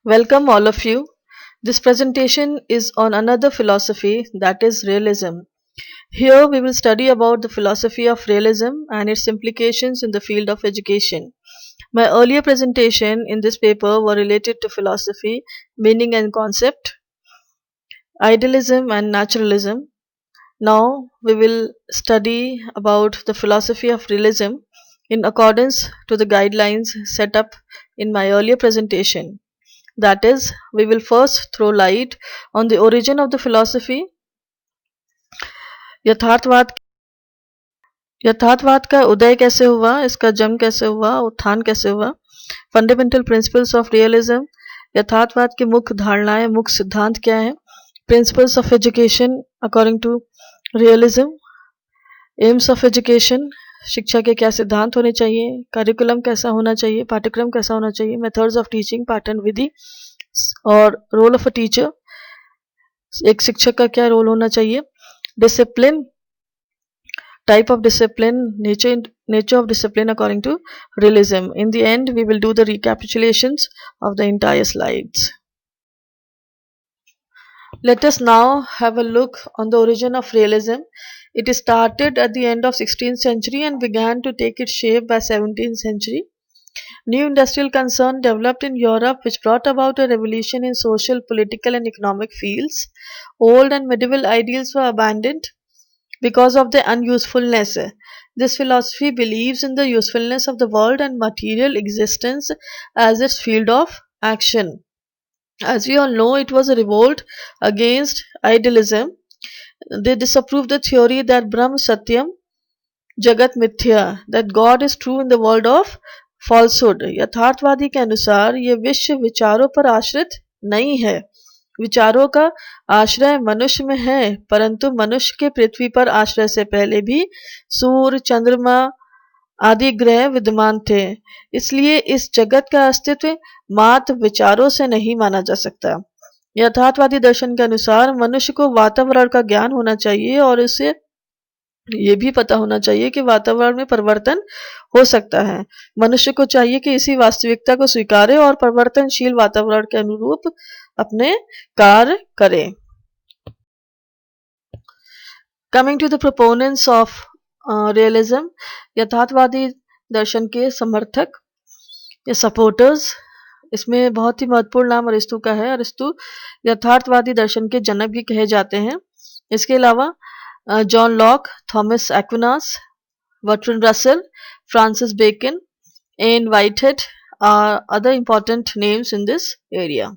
Welcome, all of you. This presentation is on another philosophy, that is realism. Here we will study about the philosophy of realism and its implications in the field of education. My earlier presentation in this paper were related to philosophy, meaning and concept, idealism and naturalism. Now we will study about the philosophy of realism in accordance to the guidelines set up in my earlier presentation. That is, we will first throw light on the origin of the philosophy, यथार्थवाद यथार्थवाद का उदय कैसे हुआ, इसका जन्म कैसे हुआ, उत्थान कैसे हुआ, फंडामेंटल प्रिंसिपल्स ऑफ रियलिज्म, यथार्थवाद की मुख्य धारणाएं, मुख्य सिद्धांत क्या है, principles of education according to realism, aims of education, शिक्षा के क्या सिद्धांत होने चाहिए, करिकुलम कैसा होना चाहिए, पाठ्यक्रम कैसा होना चाहिए, मेथड्स ऑफ टीचिंग, पाठन विधि और रोल ऑफ अ टीचर, एक शिक्षक का क्या रोल होना चाहिए, discipline, type of discipline, nature of discipline according to realism. In the end, we will do the recapitulations of the entire slides. Let us now have a look on the origin of realism. It started at the end of 16th century and began to take its shape by 17th century. New industrial concern developed in Europe which brought about a revolution in social, political and economic fields. Old and medieval ideals were abandoned because of their unusefulness. This philosophy believes in the usefulness of the world and material existence as its field of action. As we all know, it was a revolt against idealism. They disapproved the theory that Brahm Satyam Jagat Mithya, that God is true in the world of falsehood. यथार्थवादी के अनुसार ये विश्व विचारों पर आश्रित नहीं है. विचारों का आश्रय मनुष्य में है, परंतु मनुष्य के पृथ्वी पर आश्रय से पहले भी सूर्य, चंद्रमा आदि ग्रह विद्यमान थे. इसलिए इस जगत का अस्तित्व मात्र विचारों से नहीं माना जा सकता. यथार्थवादी दर्शन के अनुसार मनुष्य को वातावरण का ज्ञान होना चाहिए और उसे ये भी पता होना चाहिए कि वातावरण में परिवर्तन हो सकता है. मनुष्य को चाहिए कि इसी वास्तविकता को स्वीकारे और परिवर्तनशील वातावरण के अनुरूप अपने कार्य करे. Coming to the proponents of realism, यथार्थवादी दर्शन के समर्थक या सपोर्टर्स, इसमें बहुत ही महत्वपूर्ण नाम अरिस्तु का है. अरिस्तु यथार्थवादी दर्शन के जनक भी कहे जाते हैं. इसके अलावा John Locke, Thomas Aquinas, Bertrand Russell, Francis Bacon, N Whitehead are other important names in this area.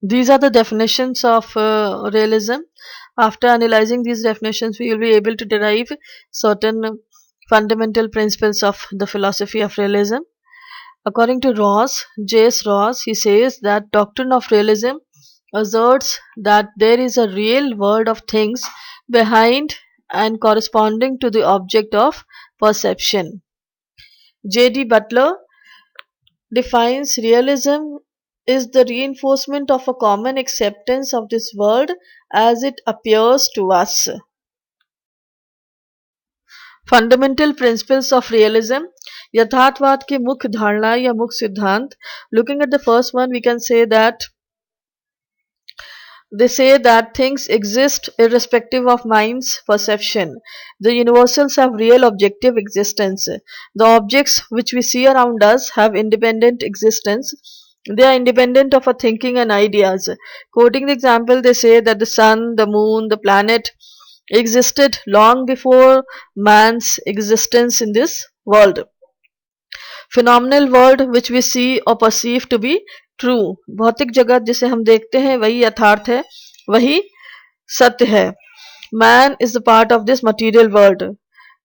These are the definitions of realism. After analyzing these definitions, we will be able to derive certain fundamental principles of the philosophy of realism. According to Ross, J.S. Ross, he says that doctrine of realism asserts that there is a real world of things behind and corresponding to the object of perception. J.D. Butler defines realism is the reinforcement of a common acceptance of this world as it appears to us. Fundamental principles of realism, यथार्थवाद की मुख्य धारणा या मुख्य सिद्धांत. Looking at the first one, we can say that they say that things exist irrespective of mind's perception. The universals have real objective existence. The objects which we see around us have independent existence. They are independent of our thinking and ideas. Quoting the example, they say that the sun, the moon, the planet existed long before man's existence in this world. Phenomenal world which we see or perceive to be true. भौतिक जगत जिसे हम देखते हैं वही यथार्थ है, वही सत्य है. Man is the part of this material world.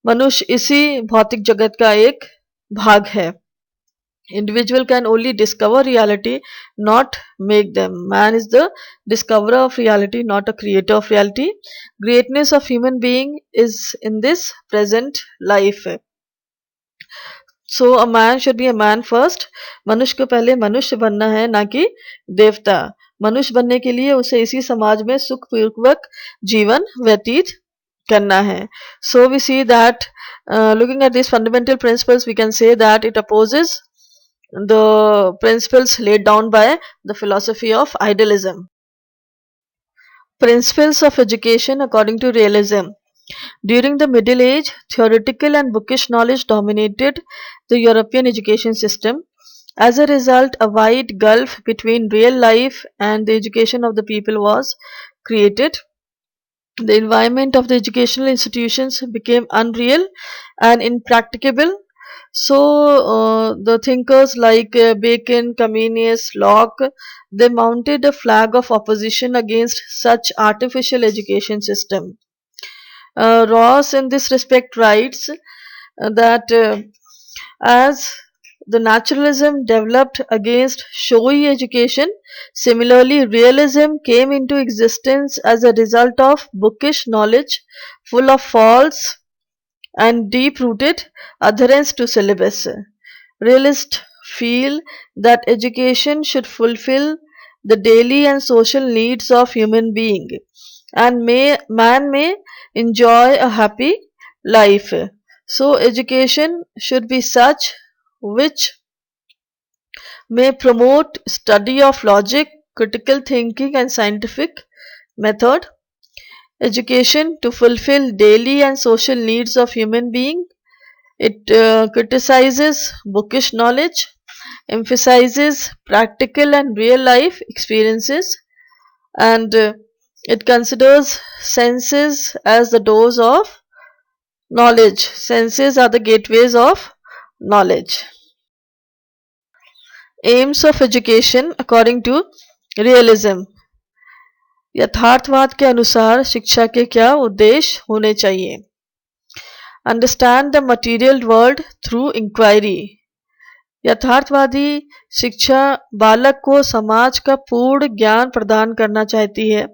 मनुष्य इसी भौतिक जगत का एक भाग है. Individual can only discover reality, not make them. Man is the discoverer of reality, not a creator of reality. Greatness of human being is in this present life. So a man should be a man first. मनुष्य को पहले मनुष्य बनना है, ना कि देवता. मनुष्य बनने के लिए उसे इसी समाज में सुखपूर्वक जीवन व्यतीत करना है. So we see that looking at these fundamental principles, we can say that it opposes the principles laid down by the philosophy of idealism. Principles of education according to realism. During the Middle Age, theoretical and bookish knowledge dominated the European education system. As a result, a wide gulf between real life and the education of the people was created. The environment of the educational institutions became unreal and impracticable. So, the thinkers like Bacon, Comenius, Locke, they mounted a flag of opposition against such artificial education system. Ross, in this respect, writes that as the naturalism developed against showy education, similarly, realism came into existence as a result of bookish knowledge full of false and deep rooted adherence to syllabus. Realists feel that education should fulfill the daily and social needs of human being and man may enjoy a happy life. So education should be such which may promote study of logic, critical thinking and scientific method. Education to fulfill daily and social needs of human being. It criticizes bookish knowledge, emphasizes practical and real life experiences, and it considers senses as the doors of knowledge. Senses are the gateways of knowledge. Aims of education according to realism. यथार्थवाद के अनुसार शिक्षा के क्या उद्देश्य होने चाहिए? Understand the material world through inquiry. यथार्थवादी शिक्षा बालक को समाज का पूर्ण ज्ञान प्रदान करना चाहती है,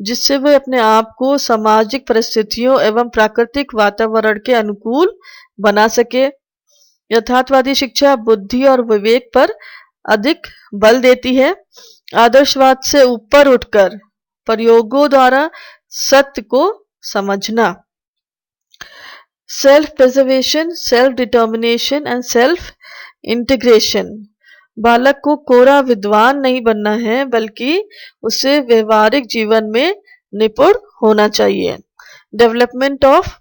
जिससे वह अपने आप को सामाजिक परिस्थितियों एवं प्राकृतिक वातावरण के अनुकूल बना सके। यथार्थवादी शिक्षा बुद्धि और विवेक पर अधिक बल देती है। आदर्शवाद से ऊपर उठकर प्रयोगों द्वारा सत्य को समझना। Self preservation, self determination and self integration. बालक को कोरा विद्वान नहीं बनना है, बल्कि उसे व्यवहारिक जीवन में निपुण होना चाहिए। Development of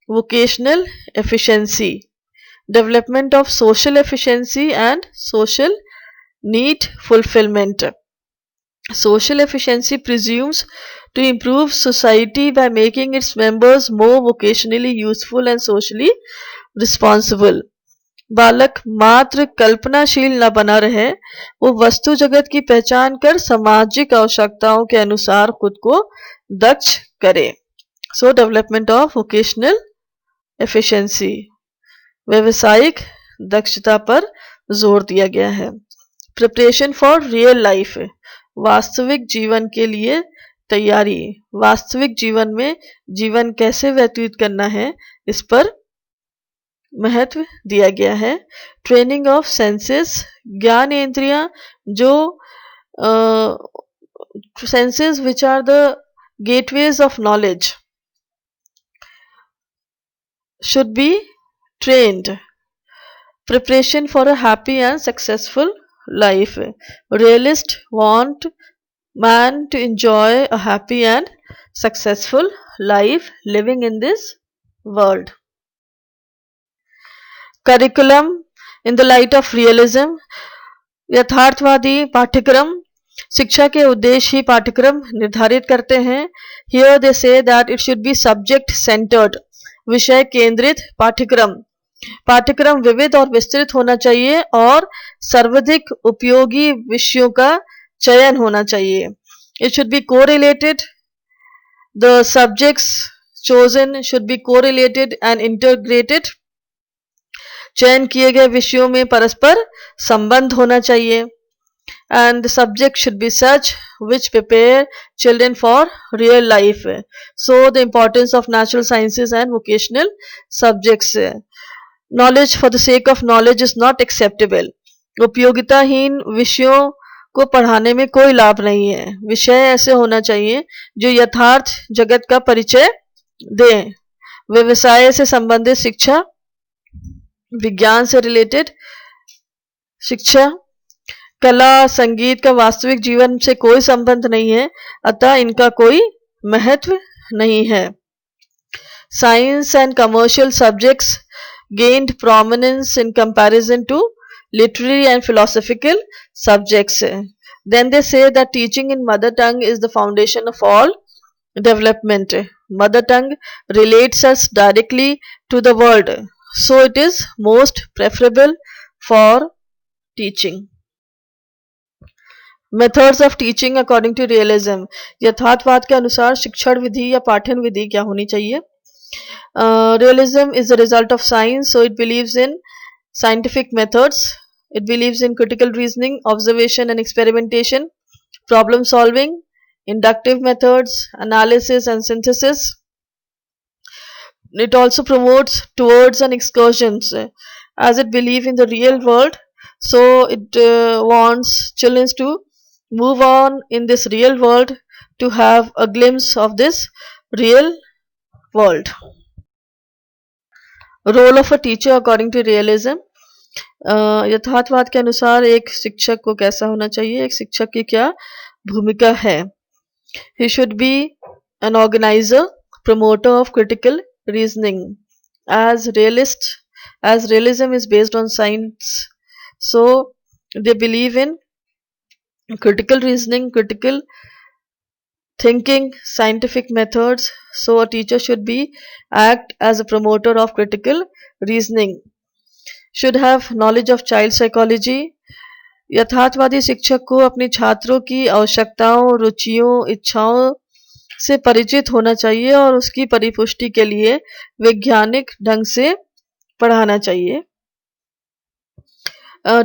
vocational efficiency, development of social efficiency and social need fulfilment. Social efficiency presumes to improve society by making its members more vocationally useful and socially responsible. बालक मात्र कल्पनाशील न बना रहे, वो वस्तु जगत की पहचान कर सामाजिक आवश्यकताओं के अनुसार खुद को दक्ष करे। सो डेवलपमेंट ऑफ वोकेशनल एफिशिएंसी, व्यवसायिक दक्षता पर जोर दिया गया है। प्रिपरेशन फॉर रियल लाइफ, वास्तविक जीवन के लिए तैयारी। वास्तविक जीवन में जीवन कैसे व्यतीत करना है, इस पर महत्व दिया गया है। ट्रेनिंग ऑफ सेंसेस, ज्ञान इंद्रियां जो senses which are the gateways of knowledge should be trained. Preparation for a happy and successful life. Realists want man to enjoy a happy and successful life living in this world. Curriculum in the light of realism. यथार्थवादी पाठ्यक्रम शिक्षा के उद्देश्य ही पाठ्यक्रम निर्धारित करते हैं। Here they say that it should be subject centered, विषय केंद्रित पाठ्यक्रम। पाठ्यक्रम विविध और विस्तृत होना चाहिए और सर्वाधिक उपयोगी विषयों का चयन होना चाहिए। It should be correlated. The subjects chosen should be correlated and integrated. चयन किए गए विषयों में परस्पर संबंध होना चाहिए। And the subject should be such which prepare children for real life. So the importance of natural sciences and vocational subjects. Knowledge for the sake of knowledge is not acceptable. उपयोगिताहीन विषयों को पढ़ाने में कोई लाभ नहीं है। विषय ऐसे होना चाहिए जो यथार्थ जगत का परिचय दें। व्यवसाय से संबंधित शिक्षा, विज्ञान से रिलेटेड शिक्षा, कला, संगीत का वास्तविक जीवन से कोई संबंध नहीं है, अतः इनका कोई महत्व नहीं है. Science and commercial subjects gained prominence in comparison to literary and philosophical subjects. Then they say that teaching in mother tongue is the foundation of all development. Mother tongue relates us directly to the world, so it is most preferable for teaching. Methods of teaching according to realism. यथार्थवाद के अनुसार शिक्षण विधि या पाठन विधि क्या होनी चाहिए? Realism is the result of science, so it believes in scientific methods. It believes in critical reasoning, observation and experimentation, problem solving, inductive methods, analysis and synthesis. It also promotes towards and excursions, as it believes in the real world, so it wants children to move on in this real world to have a glimpse of this real world. Role of a teacher according to realism. यथार्थवाद के अनुसार एक शिक्षक को कैसा होना चाहिए, एक शिक्षक की क्या भूमिका है? He should be an organizer, promoter of critical reasoning. As realism is based on science, so they believe in critical reasoning, critical thinking, scientific methods. So a teacher should be act as a promoter of critical reasoning. Should have knowledge of child psychology. यथार्थवादी शिक्षक को अपने छात्रों की आवश्यकताओं, रुचियों, इच्छाओं से परिचित होना चाहिए और उसकी परिपुष्टि के लिए वैज्ञानिक ढंग से पढ़ाना चाहिए.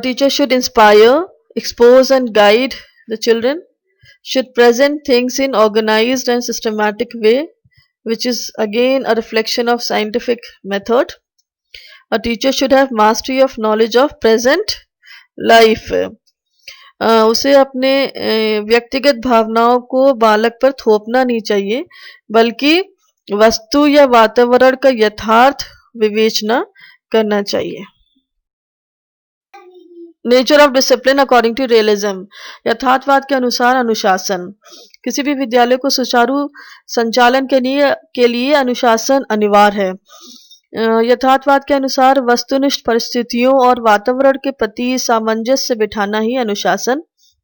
Teacher should inspire, expose and guide the children. Should present things in organized and systematic way, which is again a reflection of scientific method. A teacher should have mastery of knowledge of present life. उसे अपने व्यक्तिगत भावनाओं को बालक पर थोपना नहीं चाहिए, बल्कि वस्तु या वातावरण का यथार्थ विवेचना करना चाहिए. Nature of discipline according to realism. यथार्थवाद के अनुसार अनुशासन. किसी भी विद्यालय को सुचारू संचालन के लिए अनुशासन अनिवार्य है. यथार्थवाद के अनुसार वस्तुनिष्ठ परिस्थितियों और वातावरण के प्रति सामंजस्य बिठाना ही अनुशासन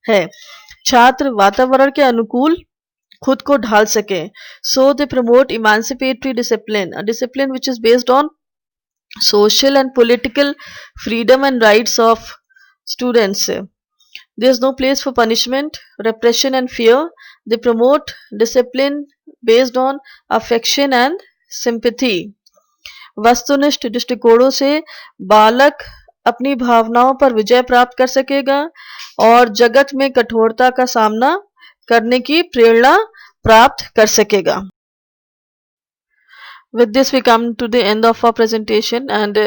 है. छात्र वातावरण के अनुकूल खुद को ढाल सके. So they promote emancipatory discipline, a discipline which is based on social and political freedom and rights of students. There is no place for punishment, repression and fear. They promote discipline based on affection and sympathy. वस्तुनिष्ठ दृष्टिकोणों से बालक अपनी भावनाओं पर विजय प्राप्त कर सकेगा और जगत में कठोरता का सामना करने की प्रेरणा प्राप्त कर सकेगा. With this we come to the end of our presentation, and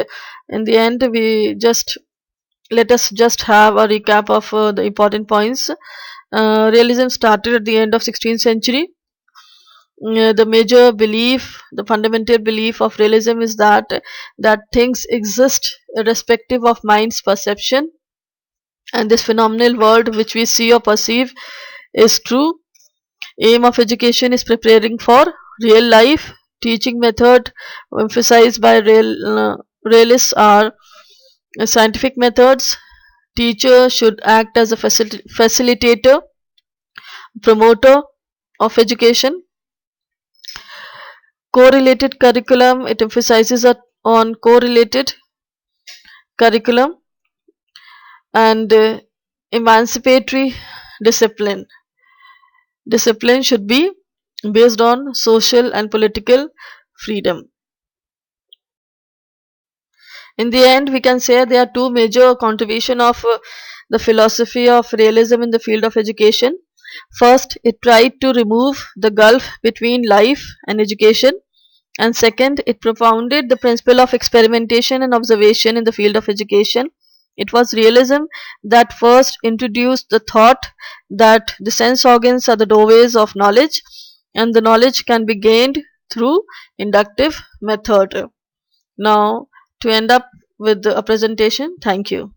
in the end let us just have a recap of the important points. Realism started at the end of 16th century. The major belief, the fundamental belief of realism is that things exist irrespective of mind's perception, and this phenomenal world which we see or perceive is true. Aim of education is preparing for real life. Teaching method emphasized by realists are scientific methods. Teacher should act as a facilitator, promoter of education. Correlated curriculum, it emphasizes on correlated curriculum. And emancipatory discipline. Discipline should be based on social and political freedom. In the end, we can say there are two major contributions of the philosophy of realism in the field of education. First, it tried to remove the gulf between life and education, and second, it propounded the principle of experimentation and observation in the field of education. It was realism that first introduced the thought that the sense organs are the doorways of knowledge, and the knowledge can be gained through inductive method. Now, to end up with a presentation, thank you.